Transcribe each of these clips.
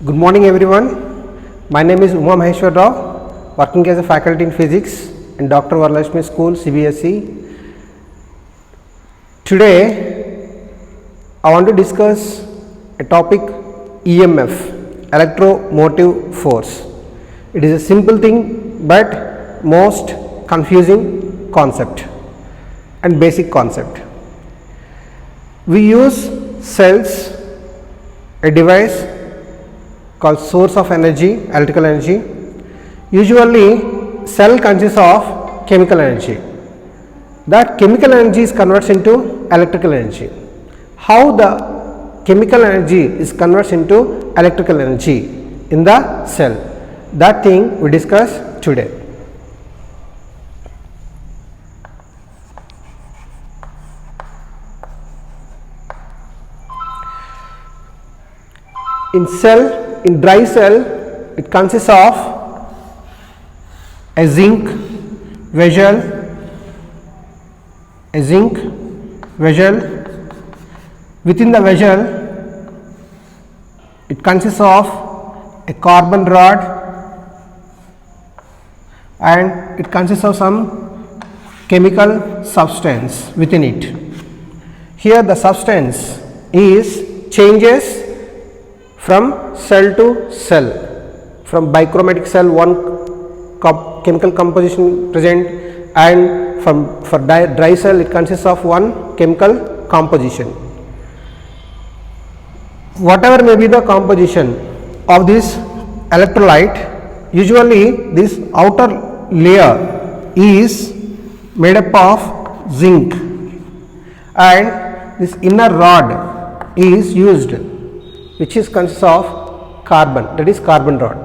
Good morning everyone. My name is Uma Maheshwar Rao, working as a faculty in physics in Dr. Varalakshmi School, CBSE. Today I want to discuss a topic EMF, electromotive force. It is a simple thing but most confusing concept and basic concept. We use cells, a device called source of energy, electrical energy. Usually cell consists of chemical energy. That chemical energy is converted into electrical energy. How the chemical energy is converted into electrical energy in the cell, that thing we discuss today. In dry cell, it consists of a zinc vessel, within the vessel it consists of a carbon rod and it consists of some chemical substance within it. Here the substance is changes from cell to cell, from bichromatic cell one chemical composition present, and for dry cell it consists of one chemical composition. Whatever may be the composition of this electrolyte, usually this outer layer is made up of zinc and this inner rod is used, which is consists of carbon, that is carbon rod.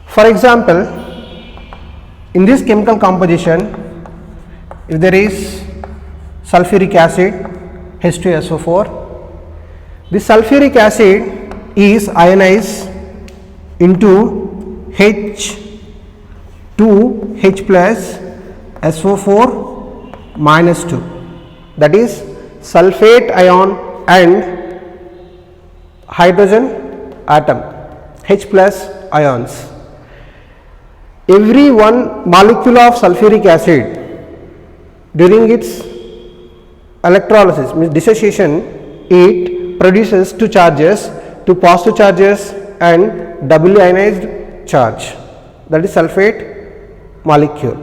For example, in this chemical composition, if there is sulfuric acid H2SO4, this sulfuric acid is ionized into H2H plus SO4 minus 2, that is sulfate ion and hydrogen atom, H plus ions. Every one molecule of sulfuric acid during its electrolysis, means dissociation, it produces two charges, two positive charges and doubly ionized charge, that is sulfate molecule.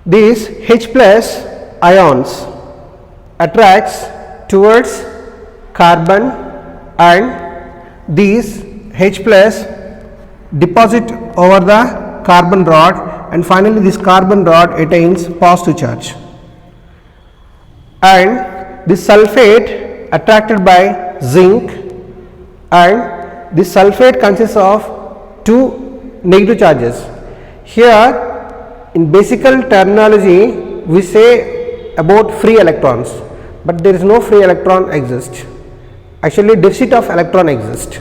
These H plus ions attracts towards carbon and these H plus deposit over the carbon rod and finally this carbon rod attains positive charge, and this sulfate attracted by zinc, and this sulfate consists of two negative charges. Here in basic terminology we say about free electrons, but there is no free electron exist. Actually deficit of electron exists.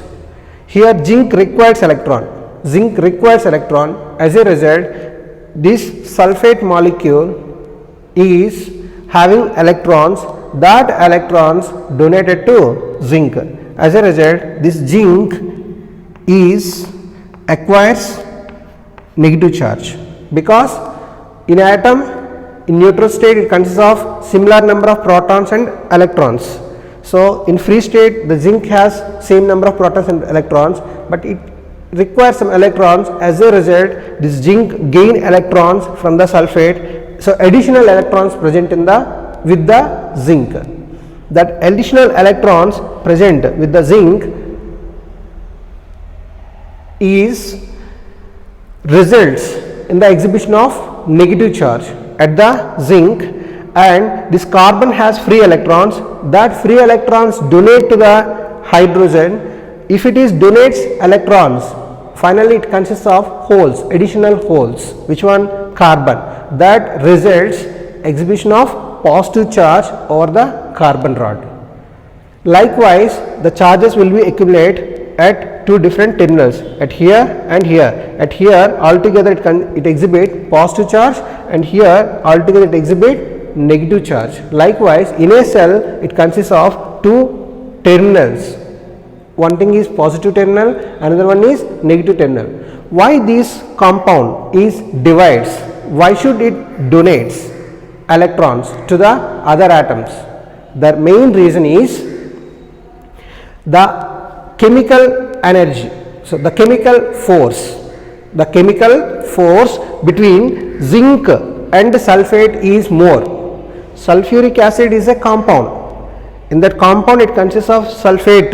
Here zinc requires electron. As a result, this sulfate molecule is having electrons, that electrons donated to zinc. As a result, this zinc acquires negative charge, because in atom in neutral state it consists of similar number of protons and electrons. So in free state the zinc has same number of protons and electrons, but it requires some electrons. As a result, this zinc gain electrons from the sulfate. So additional electrons present with the zinc. That additional electrons present with the zinc results in the exhibition of negative charge at the zinc, and this carbon has free electrons. That free electrons donate to the hydrogen. If it is donates electrons, finally it consists of holes, additional holes. Which one? Carbon. That results exhibition of positive charge over the carbon rod. Likewise, the charges will be accumulate at two different terminals, at here and here. At here altogether it exhibit positive charge, and here altogether it exhibit negative charge. Likewise, in a cell it consists of two terminals, one thing is positive terminal, another one is negative terminal. Why this compound is divides? Why should it donates electrons to the other atoms? The main reason is the chemical energy. So, the chemical force between zinc and sulphate is more. Sulfuric acid is a compound. In that compound it consists of sulphate,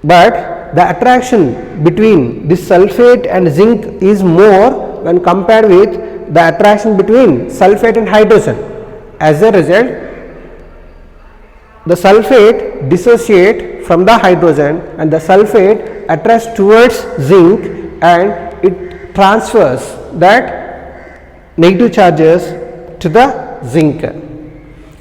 but the attraction between this sulphate and zinc is more when compared with the attraction between sulphate and hydrogen. As a result, the sulphate dissociate from the hydrogen and the sulphate attracts towards zinc and it transfers that negative charges to the zinc.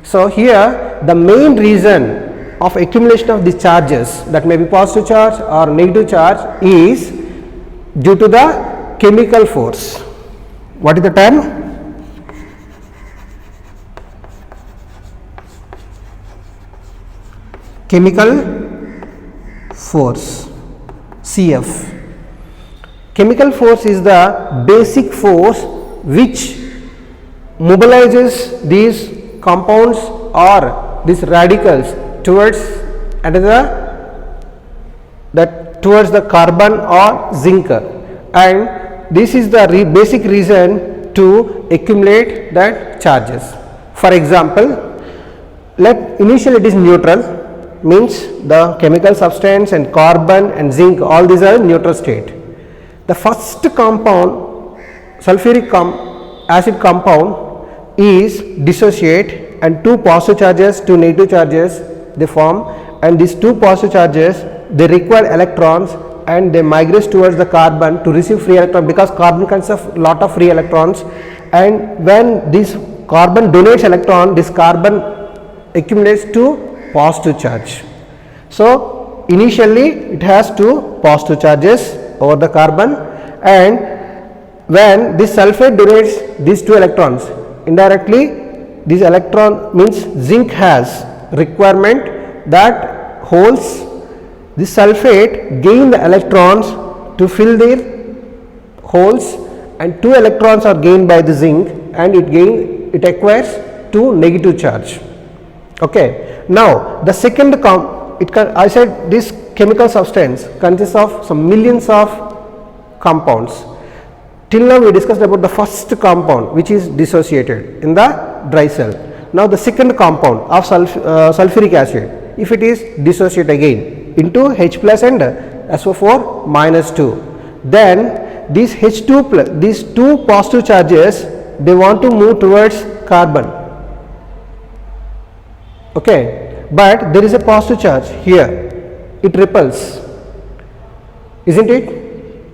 So, here the main reason of accumulation of these charges, that may be positive charge or negative charge, is due to the chemical force. What is the term? Chemical force, CF. Chemical force is the basic force which mobilizes these compounds or these radicals towards towards the carbon or zinc, and this is the basic reason to accumulate that charges. For example, initially it is neutral, means the chemical substance and carbon and zinc, all these are neutral state. The first compound, sulfuric acid compound, is dissociate and two positive charges, two negative charges they form, and these two positive charges they require electrons and they migrate towards the carbon to receive free electron, because carbon consists of lot of free electrons, and when this carbon donates electron, this carbon accumulates to positive charge. So, initially it has two positive charges over the carbon, and when this sulphate donates these two electrons, indirectly this electron means zinc has requirement that holds this sulphate gain the electrons to fill their holes, and two electrons are gained by the zinc and it acquires two negative charge. Okay. Now, the second I said this chemical substance consists of some millions of compounds. Till now we discussed about the first compound which is dissociated in the dry cell. Now, the second compound of sulfuric acid, if it is dissociated again into H plus and SO4 minus 2, then these H2 plus, these two positive charges, they want to move towards carbon. Okay, but there is a positive charge here, it repels, isn't it?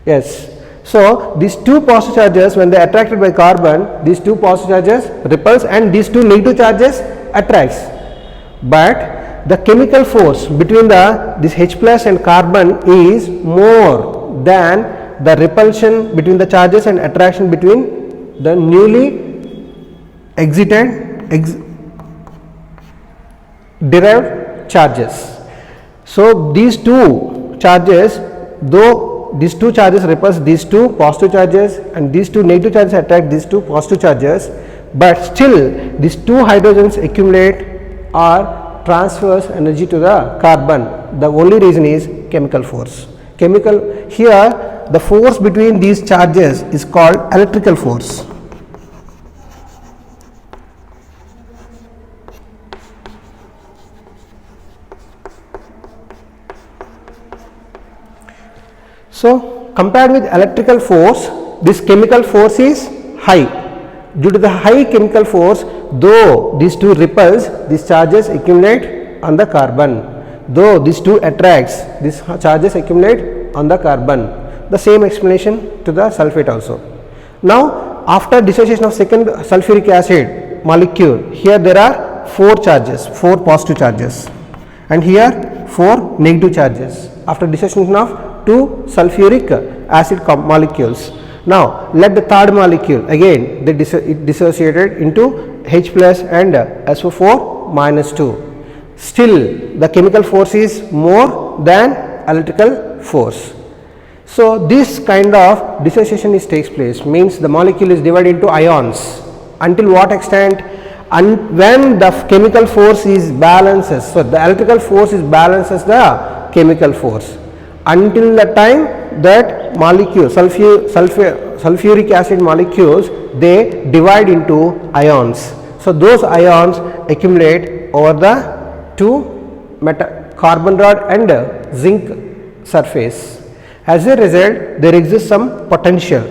Yes. So, these two positive charges, when they are attracted by carbon, these two positive charges repels and these two negative charges attracts, but the chemical force between this H plus and carbon is more than the repulsion between the charges and attraction between the newly derived charges. So, these two charges, though these two charges repulse these two positive charges and these two negative charges attract these two positive charges, but still these two hydrogens accumulate or transfers energy to the carbon. The only reason is chemical force. Here the force between these charges is called electrical force. So, compared with electrical force, this chemical force is high. Due to the high chemical force, though these two repels, these charges accumulate on the carbon. Though these two attracts, these charges accumulate on the carbon. The same explanation to the sulphate also. Now, after dissociation of second sulfuric acid molecule, here there are 4 charges, 4 positive charges, and here 4 negative charges after dissociation of 2 sulfuric acid molecules. Now, let the third molecule again it dissociated into H plus and SO4 minus 2. still the chemical force is more than electrical force. So this kind of dissociation is takes place, means the molecule is divided into ions. Until what extent? When the chemical force is balances, so the electrical force is balances the chemical force, until the time that molecule sulfuric acid molecules, they divide into ions. So those ions accumulate over the two carbon rod and zinc surface. As a result, there exists some potential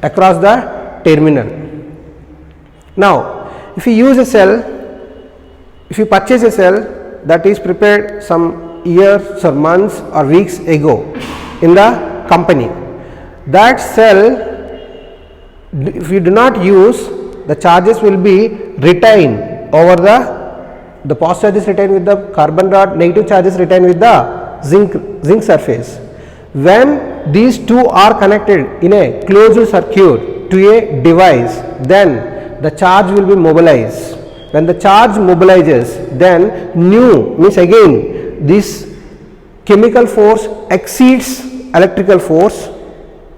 across the terminal. Now, if you use a cell, if you purchase a cell that is prepared some years or months or weeks ago in the company, that cell, if you do not use, the charges will be retained over the positive charges retained with the carbon rod, negative charges retained with the zinc surface. When these two are connected in a closed circuit to a device, then the charge will be mobilized. When the charge mobilizes, then nu means again this chemical force exceeds electrical force,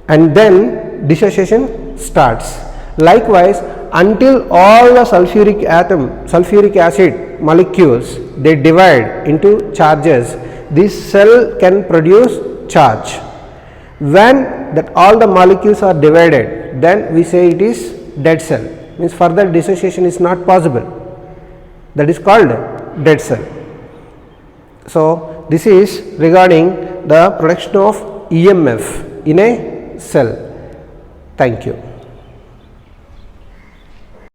and then dissociation starts. Likewise, until all the sulfuric acid molecules, they divide into charges, this cell can produce charge. When that all the molecules are divided, then we say it is dead cell, means further dissociation is not possible. That is called dead cell. So this is regarding the production of EMF in a cell. Thank you.